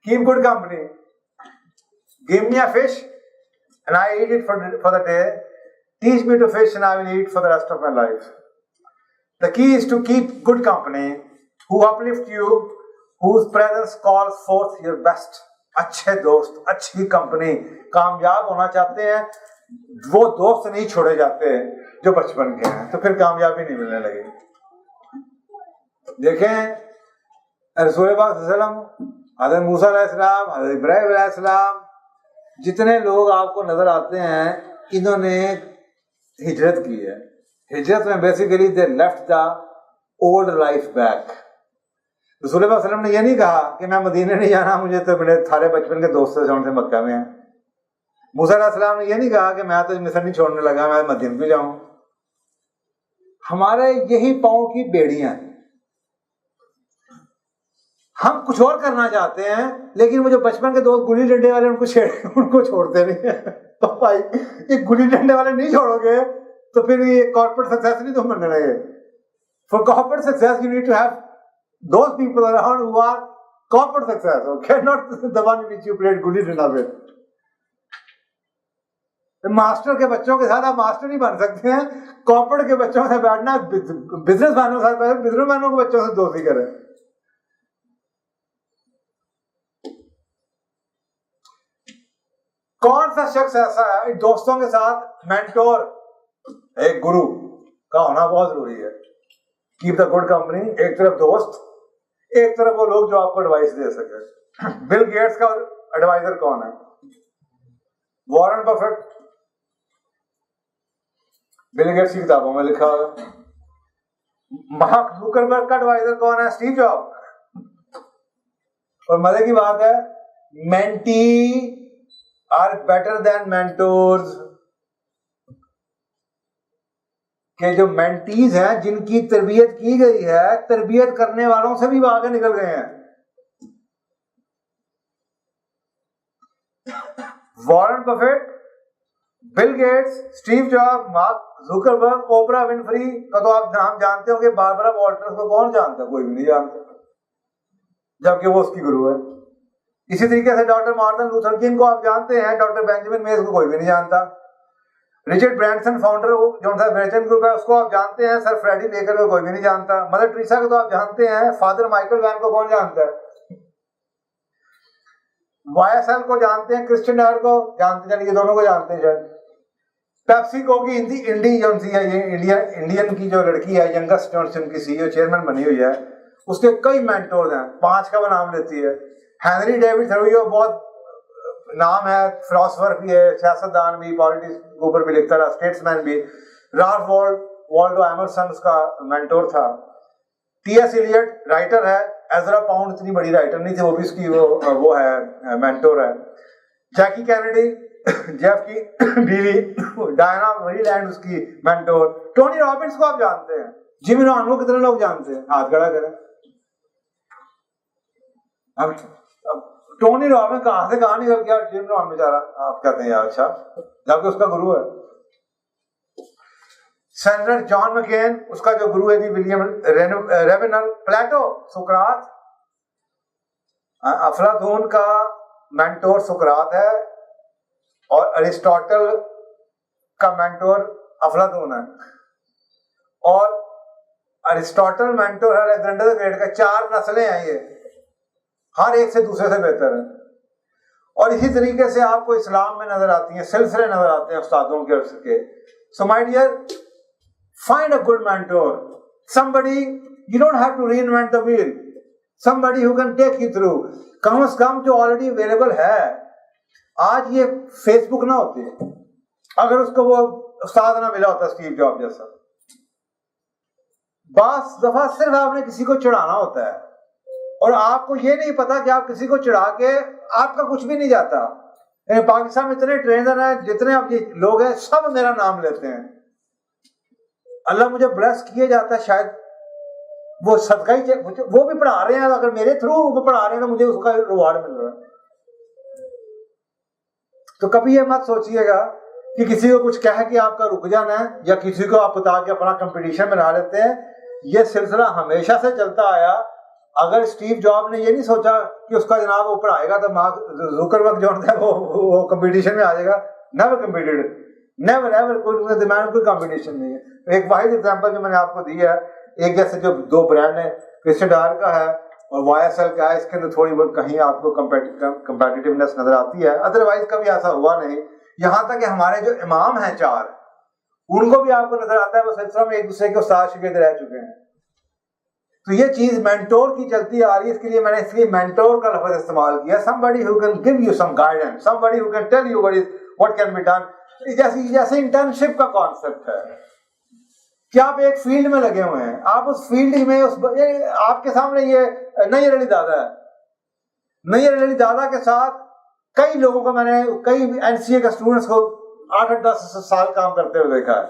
Keep good company. Give me a fish and I eat it for the day. Teach me to fish and I will eat for the rest of my life. The key is to keep good company, who uplift you, whose presence calls forth your best. अच्छे दोस्त, अच्छी company, कामयाब होना चाहते हैं, वो दोस्त नहीं छोड़े जाते जो बचपन के हैं, तो फिर कामयाबी नहीं मिलने लगेगी। देखें रसूल पाक सल्लल्लाहु अलैहि वसल्लम, हज़रत मूसा अलैहिस्सलाम, हज़रत इब्राहीम अलैहिस्सलाम, जितने लोग आपको नजर आते हैं, इन्होंने हिजरत की है। हिजरत में basically they left the old life back. रसूल पाक सल्लल्लाहु अलैहि वसल्लम ने यह नहीं कहा कि मैं मदीने नहीं जाना, मुझे तो मेरे थारे बचपन के दोस्त से मक्का में हैं। मूसा अलैहिस्सलाम ने यह नहीं कहा कि मैं तो मिस्र नहीं छोड़ने लगा, मैं मदीने भी जाऊं। हमारे यही पांव की बेड़ियां, हम कुछ और करना चाहते हैं, लेकिन वो जो बचपन के दोस्त गुल्ली डंडे वाले उनको छोड़ते नहीं है। तो भाई ये गुल्ली डंडे वाले नहीं छोड़ोगे तो फिर ये कॉर्पोरेट सक्सेस नहीं तुम बनने लगे। For corporate success you need to have those people around who are corporate success, okay, not the one which you played gulli danda with. Master के बच्चों के साथ आप मास्टर नहीं बन सकते हैं, कॉर्पोरेट के बच्चों से बैठना, बिजनेसमैनों के साथ, बिजनेसमैनों के बच्चों से दोस्ती करें। कौन सा शख्स ऐसा है दोस्तों के साथ मेंटोर, एक गुरु का होना बहुत जरूरी है। कीप द गुड कंपनी, एक तरफ दोस्त, एक तरफ वो लोग जो आपको एडवाइस दे सके। बिल गेट्स का एडवाइजर कौन है? Warren Buffett. बिल गेट्स की किताबों में लिखा हुआ। मार्क जुकरबर्ग का एडवाइजर कौन है? Steve Job. और मजे की बात है, mentee are better than mentors, कि जो मेंटीज हैं, जिनकी तरबियत की गई है, तरबियत करने वालों से भी आगे निकल गए हैं। Warren Buffett, Bill Gates, Steve job, mark Zuckerberg, ओपरा विनफ्री का तो आप नाम जानते होंगे, बारबरा वॉल्टर्स को कौन जानता? कोई भी नहीं जानता, जबकि वो उसकी गुरु है। इसी तरीके से डॉक्टर मार्टिन लूथर किंग को आप जानते हैं, डॉक्टर बेंजामिन मेज को कोई भी नहीं जानता। रिचर्ड ब्रैंसन फाउंडर जो वेर्जन ग्रुप है उसको आप जानते हैं, सर फ्रेडी बेकर को कोई भी नहीं जानता। मदर टेरेसा को तो आप जानते हैं, फादर माइकल वैन को कौन जानता है? वाईएसएल को जानते हैं, क्रिश्चियन डायर को जानते हैं, ये दोनों को जानते हैं शायद। पेप्सिको की इंडी जो है, ये इंडियन की जो लड़की है, यंगेस्ट उनकी सीईओ चेयरमैन बनी हुई है, उसके कई मेंटोर्स हैं, 5 का वो नाम लेती है। हेनरी डेविड थोरियो बहुत नाम है, फिलोसोफर भी है, सियासतदान भी, पॉलिटिक्स के ऊपर भी लिखता रहा, स्टेट्समैन भी। राल्फ वॉल्डो एमरसन उसका मेंटोर था। टीएस इलियट राइटर है, एजरा पाउंड इतनी बड़ी राइटर नहीं थी, वो भी उसकी वो है, मेंटोर है। जैकी कैनेडी, जेफ की बीवी, डायना मरीलैंड उसकी मेंटोर। टोनी रॉबिन्स को आप जानते हैं, जिमी रॉन को कितने लोग जानते हैं? हाथ खड़ा करें। अब टोनी रॉबिन कहां से कहां निकल गया, जिम रॉन बेचारा, आप कहते हैं यार, अच्छा, जबकि उसका गुरु है। सेनेटर जॉन मैकेन, उसका जो गुरु है जी विलियम रेवेनल। प्लेटो, सुकरात, अफलातून का मेंटोर सुकरात है, और अरिस्टोटल का मेंटोर अफलातून है, और अरिस्टोटल मेंटोर है अलेक्जेंडर द ग्रेट का। 4 नस्लें हैं ये, हर एक से दूसरे से बेहतर है। और इसी तरीके से आपको इस्लाम में नजर आती हैं, सिलसिले नजर आते हैं उस्तादों के अर्स के। So my dear, find a good mentor, somebody you don't have to reinvent the wheel, somebody who can take you through। कम से कम जो ऑलरेडी अवेलेबल है, आज ये फेसबुक ना होती, अगर उसको वो उस्ताद ना मिला होता स्टीव जॉब जैसा। बस दफा सिर्फ आपने किसी को चढ़ाना होता है, और आपको ये नहीं पता कि आप किसी को चढ़ा के आपका कुछ भी नहीं जाता। पाकिस्तान में इतने ट्रेनर हैं, जितने अब ये लोग हैं, सब मेरा नाम लेते हैं। अल्लाह मुझे ब्लेस किए जाता है, शायद वो सदका ही, वो भी पढ़ा रहे हैं, अगर मेरे थ्रू वो पढ़ा रहे हैं तो मुझे उसका रिवॉर्ड मिल रहा है। तो कभी ये मत सोचिएगा कि किसी को कुछ कह के आपका रुक जाना है, या किसी को आप बता के अपना कंपटीशन बना लेते हैं। ये सिलसिला हमेशा से चलता आया, अगर स्टीव जॉब ने ये नहीं सोचा कि उसका जनाब वो पढ़ाएगा तो मार्क जुकरबर्ग जो होता है वो कंपटीशन में आ जाएगा, नेवर कम्पिटेड, नेवर एवर, कोई दिमाग में कोई कंपटीशन नहीं है। तो एक वाहिद एग्जांपल जो मैंने आपको दी है, एक जैसे जो दो ब्रांड है, क्रिस्टियन डायर का है और YSL का है, इसके अंदर थोड़ी बहुत कहीं आपको कंपेटिटिवनेस नजर आती है, अदरवाइज कभी ऐसा हुआ नहीं। यहाँ तक कि हमारे जो इमाम हैं चार, उनको भी आपको नजर आता है वो सिलसिला में एक दूसरे के उस्ताद शागिर्द रह चुके हैं। तो ये चीज मेंटोर की चलती आ रही है, इसके लिए मैंने इसलिए मेंटोर का लफ्ज इस्तेमाल किया। somebody who can give you some guidance, somebody who can tell you what can be done। जैसे इंटर्नशिप का कॉन्सेप्ट है कि आप एक फील्ड में लगे हुए हैं, आप उस फील्ड में आपके सामने ये नैयर अली दादा है, नैयर अली दादा के साथ कई लोगों को मैंने, कई NCA के स्टूडेंट्स को 8-10 साल काम करते हुए देखा है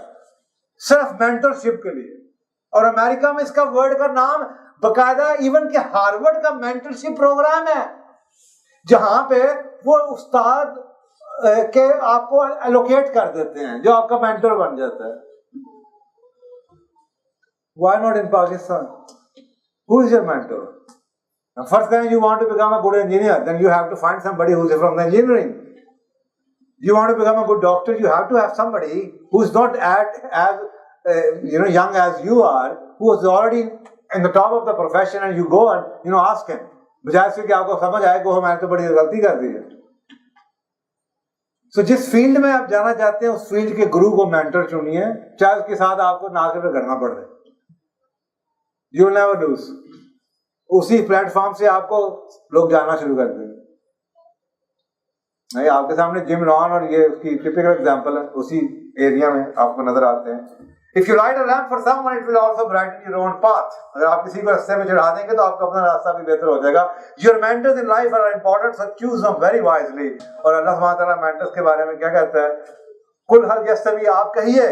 सिर्फ मेंटरशिप के लिए। और अमेरिका में इसका वर्ड का नाम बकायदा इवन के हार्वर्ड का मेंटरशिप प्रोग्राम है, जहां पे वो उस्ताद के आपको एलोकेट कर देते हैं जो आपका मेंटर बन जाता है। Why not in Pakistan? Who is your mentor? Now, first time you want to become a good engineer, then you have to find somebody who is from the engineering. You want to become a good doctor, you have to have somebody who is not as young as you are, who is already in the top of the profession, and you go and ask him. बजाय से कि आपको समझ आए को मैंने तो बड़ी गलती कर दी है। So, जिस फील्ड में आप जाना चाहते हैं उस फील्ड के गुरु को मेंटर चुनिए, चाहे उसके साथ आपको नाके पे गड़ना पड़ जाए। You will never lose। उसी प्लेटफॉर्म से आपको लोग जाना शुरू कर देंगे। नहीं, आपके सामने जिम रॉन और ये उसकी टिपिकल एग्जांपल है, उसी एरिया में आपको नजर आते हैं। If you light a lamp for someone, it will also brighten your own path। अगर आप किसी को रास्ते में चढ़ा देंगे तो आपका अपना रास्ता भी बेहतर हो जाएगा। Your mentors in life are important, so choose them very wisely। और अल्लाह सुब्हानहू तआला मेंटर्स के बारे में क्या कहता है? कुल हल यस्तवी, आप कहिए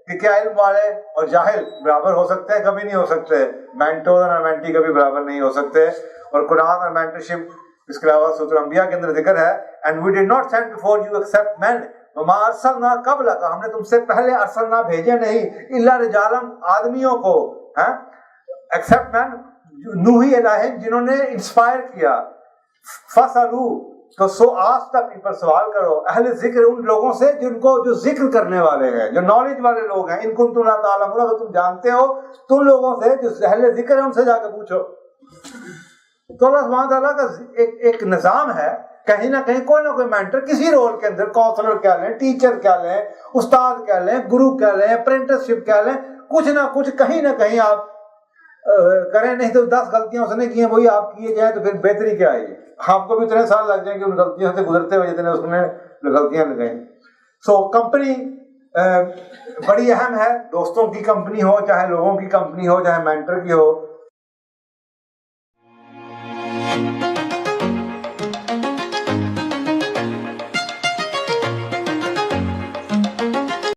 कि क्या इल्म वाले और जाहिल बराबर हो सकते हैं? कभी नहीं हो सकते। मेंटोर और मेंटी कभी बराबर नहीं हो सकते। और कुरान और मेंटरशिप, इसके अलावा सूरह अंबिया के अंदर जिक्र है, and we did not send before you except मेन वमा अरसलना क़ब्लक, हमने तुमसे पहले अरसलना भेजे नहीं, इल्ला रिजालन, आदमियों को, हैं, एक्सेप्ट मैन नूही इलाही, जिन्होंने इंस्पायर किया। फसलू, तो सो आज तक पीपल सवाल करो, अहले जिक्र, उन लोगों से जो जिक्र करने वाले हैं, जो नॉलेज वाले लोग हैं, इनकुम तुम ला तालमून, अगर तुम जानते हो तो उन लोगों से जो अहले जिक्र है उनसे जाकर पूछो। तो अल्लाह सुब्हानहू तआला का एक निज़ाम है, कहीं ना कहीं कोई ना कोई मेंटर किसी रोल के अंदर, काउंसलर कह लें, टीचर कह लें, उस्ताद कह लें, गुरु कह लें, अप्रेंटिसशिप कह लें, कुछ ना कुछ कहीं ना कहीं आप करें। नहीं तो 10 गलतियां उसने की हैं वही आप किए जाए तो फिर बेहतरी क्या आएगी? आपको भी इतने साल लग जाएंगे उन गलतियों से गुजरते हुए जितने उसने गलतियां लगाई। सो कंपनी बड़ी अहम है, दोस्तों की कंपनी हो, चाहे लोगों की कंपनी हो, चाहे मेंटर की हो।